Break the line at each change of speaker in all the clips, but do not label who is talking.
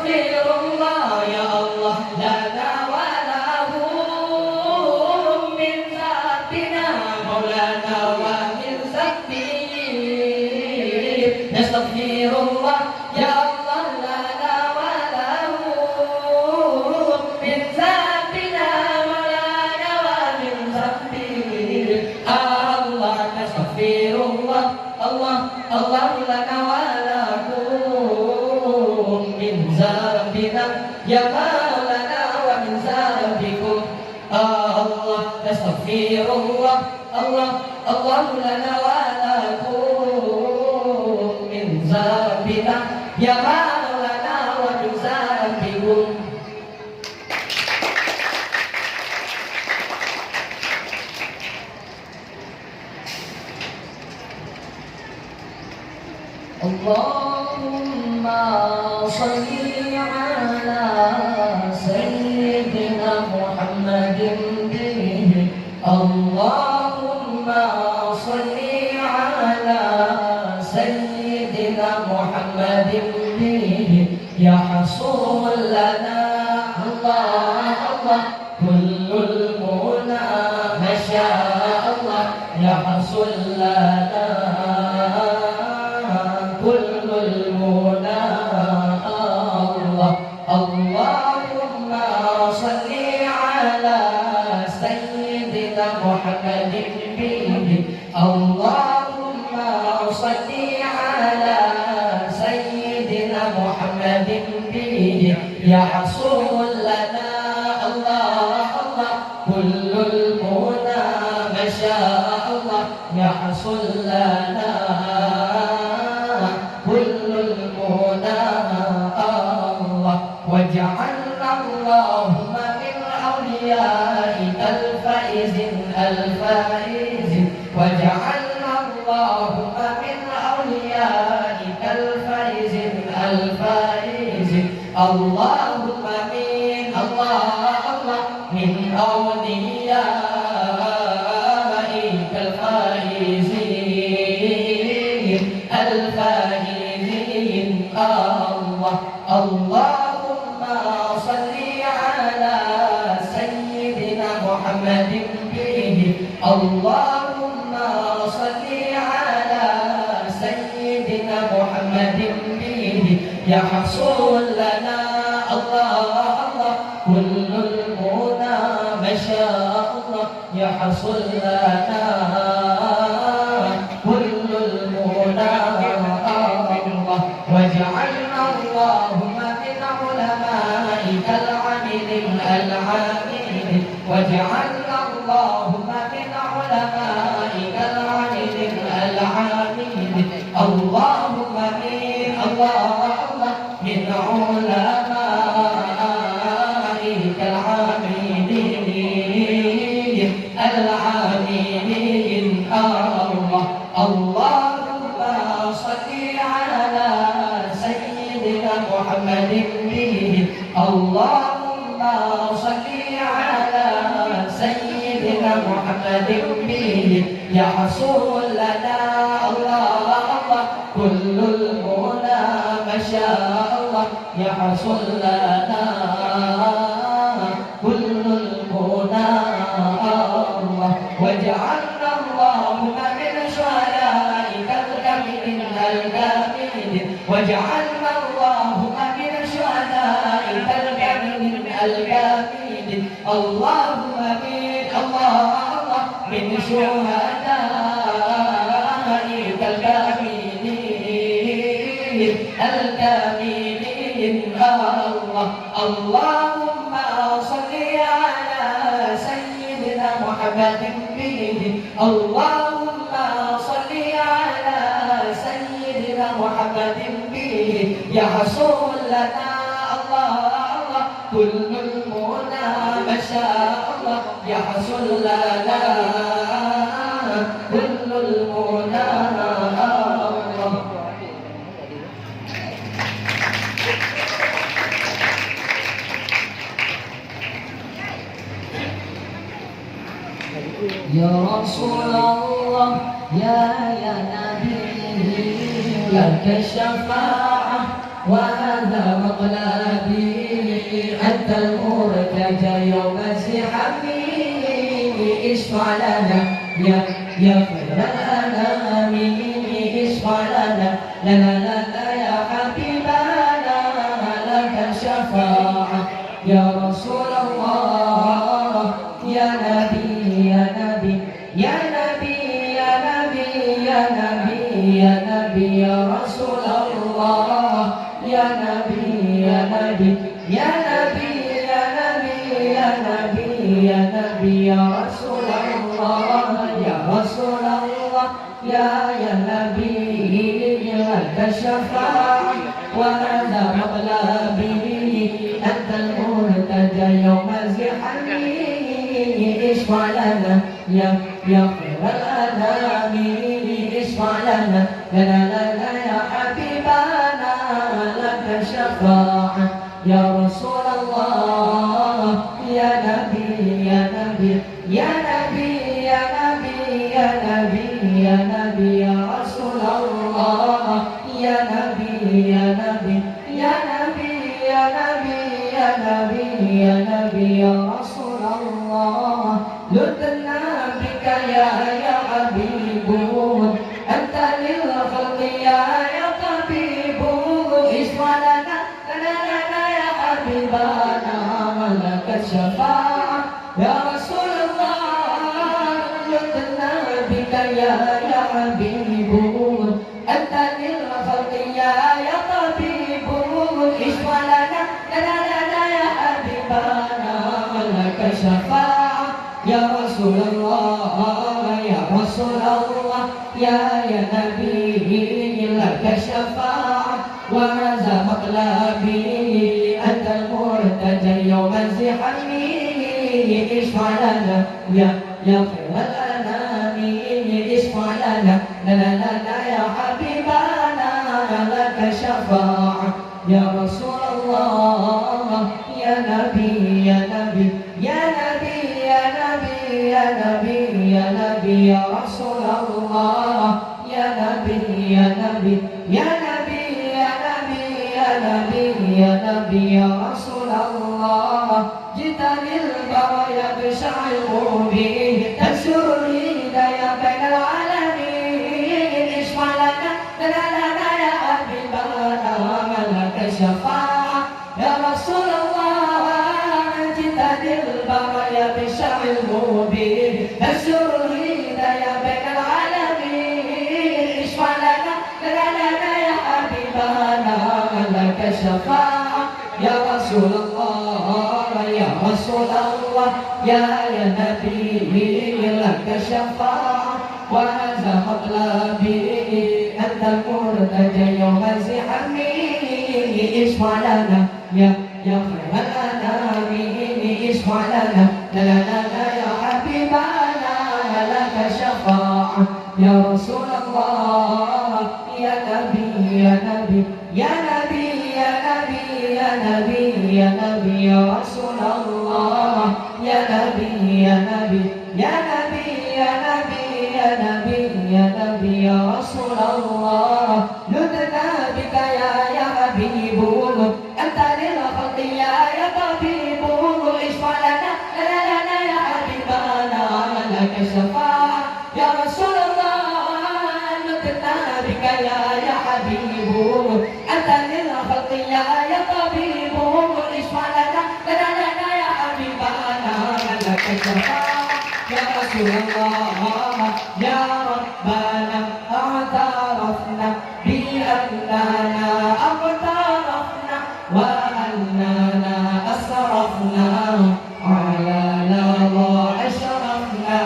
نستغفر الله يا الله لنا ولهم من ذنبنا مولانا ومن ذنبهم نستغفر الله يا الله لنا ولهم من ذنبنا مولانا ومن ذنبهم الله نستغفر الله الله الله لنا ولكم من ذنبنا يا مولانا ومن ذنبكم الله نستغفر الله الله الله لنا ولكم من ذنبنا يا مولانا ومن ذنبكم اللهم صل على سيدنا محمد به اللهم صل على سيدنا محمد به يحصل لنا الله الله كل المنى ما شاء الله يحصل لنا كل المنى الله اللهم صل على سيدنا محمد به اللهم صل على سيدنا محمد به يحصل لنا الله الله كل المنى ما شاء الله يحصل لنا وجعلنا اللهم من أوليائك الفائز وجعلنا اللهم من أوليائك الفائز اللهم من الله الله من أوليائك الفائزين الله اللهم صل على سيدنا محمد به اللهم صل على سيدنا محمد به يحصل لنا الله الله كل المنى ما شاء الله يحصل لنا كل المنى الله وجعلنا اللهم من علمائك العاملين وجعلنا اللهم من علمائك العاملين اللهم من الله من علمائك العاملين الله اللهم صل على سيدنا محمد به اللهم صل على سيدنا محمد به يحصل لنا الله الله كل المنى ما شاء الله يحصل لنا كل المنى الله وجعلنا اللهم من شهدائك الكاملين وجعلنا اللهم من شهدائك الكاملين اللهم من الله من شهدائك الكاملين الله اللهم صل على سيدنا محمد به اللهم صل على سيدنا محمد به يحصل لنا الله كل المنى ما شاء الله يحصل لنا كل المنى يا رسول الله يا نبي لك الشفاعة وهذا مقلبي أنت المرتجى يوم زحامي اشفع لنا يا خير الأنام اشفع لنا لنا يا حبيبنا لك الشفاعة يا رسول الله يا نبي يا نبي يا نبي يا نبي يا نبي يا نبي يا رسول الله يا نبي يا نبي يا نبي يا نبي يا نبي يا نبي يا رسول الله يا رسول الله يا نبي لك الشفاعة وهذا مطلبي أنت المرتجى يوم زحامي اشفع لنا يا خير الأنام اشفع لنا لنا يا حبيبنا لك الشفاعة يا رسول الله يا نبي يا نبي يا نبي يا نبي يا نبي يا نبي يا رسول الله يا نبي يا نبي يا نبي يا نبي يا نبي يا نبي يا رسول الله لدنا بك يا حبيب أنت للخلق يا طبيب اشفع لنا يا حبيبنا لك الشفاعة يا رسول الله لدنا بك يا حبيب أنت للخلق يا طبيب اشفع لنا يا حبيبنا لك الشفاعة يا رسول الله يا رسول الله يا نبي لك الشفاعة وهذا مطلبي أنت المرتجى يوم زحامي اشفع لنا يا خير الأنام اشفع لنا يا حبيبنا لك الشفاعة يا رسول الله يا نبي يا نبي يا نبي يا نبي يا نبي يا نبي يا رسول الله يا نبي يا نبي يا نبي يا نبي يا نبي يا نبي يا رسول الله جئت للبرايا بشعر مبين تنشر الهدايا بين العالمين اشفع لنا يا حبيبنا لك الشفاعة يا رسول الله جئت للبرايا بشعر مبين تنشر الهدايا بين العالمين اشفع لنا يا حبيبنا لك الشفاعة يا رسول الله يا رسول الله يا نبي لك الشفاعة وهذا مطلبي أنت المرتجى يوم زحامي اشفع لنا يا خير الأنام اشفع لنا يا حبيبنا لك الشفاعة يا رسول الله يا نبي يا نبي يا نبي يا نبي يا نبي يا نبي يا رسول الله يا نبي يا نبي يا نبي يا نبي يا نبي يا نبي يا رسول الله لدنا بك يا حبيب أنت للخلق يا طبيب اشفع لنا يا حبيبنا لك الشفاعة يا رسول الله لدنا بك يا حبيب أنت للخلق يا طبيب اشفع لنا يا حبيبنا لك الشفاعة يا رسول الله يا ربنا اعترفنا بأننا اقترفنا وأننا أسرفنا على لظى أشرفنا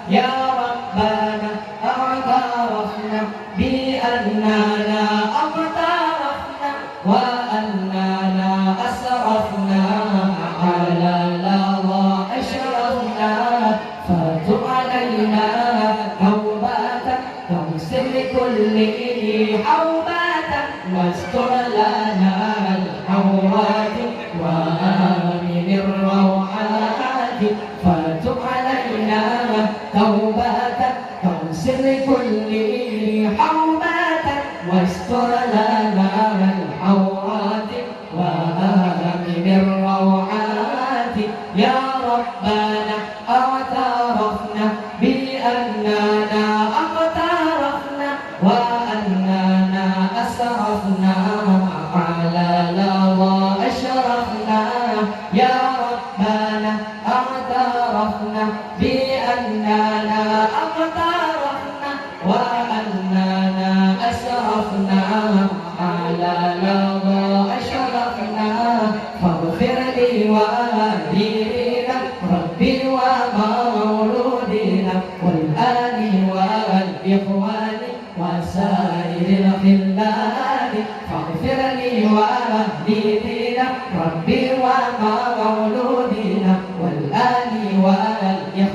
يا ربنا اعترفنا بأننا اقترفنا وأننا أسرفنا على لظى أشرفنا فتب علينا توبة تغسل كل حوبة واستر لنا الحوات وآمن الروعات فتب علينا توبة تغسل كل حوبة واستر لنا الحوات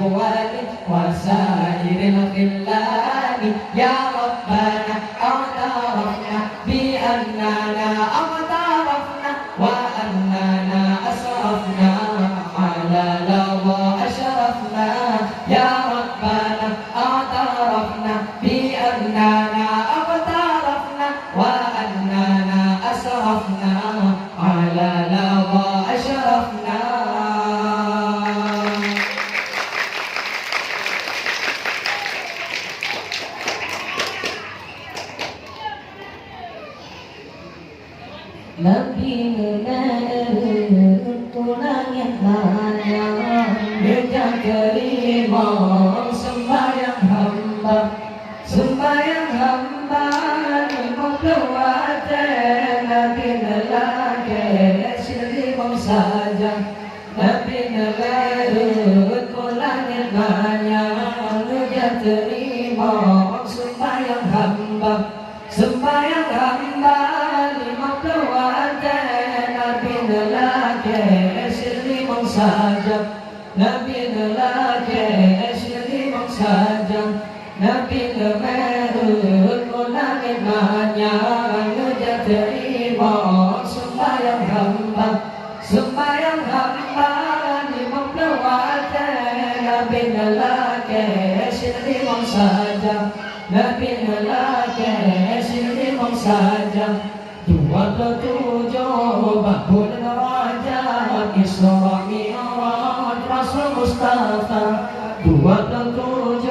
الإخوان وسائر الخلان يا ربنا اعترفنا بأننا اغترفنا وأننا أسرفنا على لظى أشرفنا يا ربنا اعترفنا بأننا اغترفنا وأننا أسرفنا على لظى أشرفنا. Nabi tulang yang banyak Dia terima sembahyang hamba Sembahyang hamba Lima keluatan Nabi lelaki Silimang saja Nabi tulang yang banyak Dia terima sembahyang hamba Sembahyang hamba Lima keluatan Nabi lelaki Silimang saja Nabi lelaki Silimang saja Nabi lemerut Kulangit banyak Dia terima sembahyang hamba Sembahyang hamba Lima keluatan Nabi lelaki Silimang saja Nabi lelaki Silimang saja 27 Babul Rajab Isra Mi'raj Rasul Mustafa 27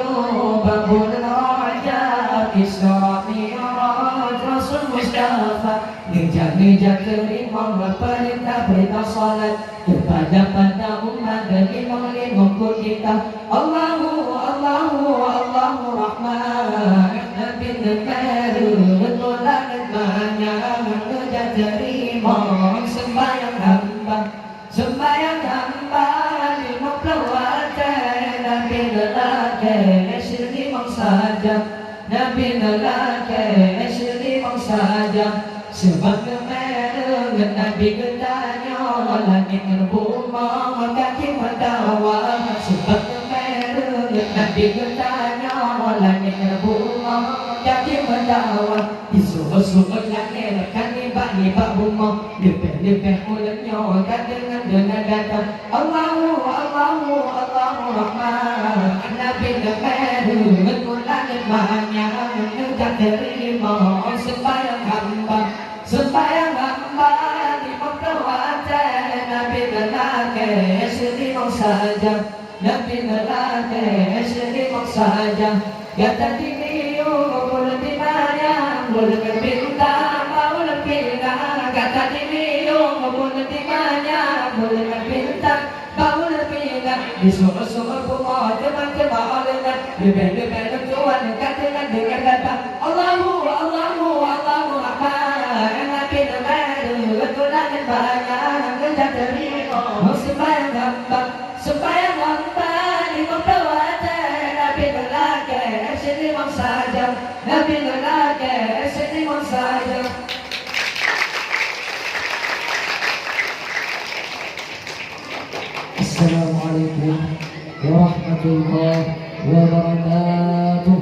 Babul Rajab Isra Mi'raj Rasul Mustafa Ngejar-ngejar terima perintah-perintah salat kepada umat dan imam-imamku kita Allahu Rahman Nabi Nabi langit banyak Ngejar terima sembahyang hamba Sembahyang hamba Lima keluatan Nabi lelaki Silimang saja Nabi lelaki Silimang saja Sebab kemenangan Nabi getanya Langit berbuma kaki mendawa Sebab kemenangan Nabi getanya Langit berbuma kaki mendawa Disuruh-suruh langit kan nibak-nibak buma Lebih-lebih mulanya kan dengan datang Allahu Rahman Nabi lemeru langit banyak Ngejar terima sembahyang hamba Sembahyang hamba Lima keluatan Nabi lelaki Silimang saja Nabi lelaki Silimang saja Kata diriu boleh dimana Boleh berbintang boleh pindah Kata diriu boleh dimana Boleh berbintang boleh pindah Disuruh-suruh kumah Teman-teman olehnya Lebih-lebih Tuhan katakan dengan kata Allahu Rahman Nabi lemeru Langit banyak Ngejar terima sembahyang hamba Sembahyang hamba Lima keluatan Nabi lelaki Silimang saja Nabi lelaki Silimang saja. Assalamualaikum warahmatullahi wabarakatuh.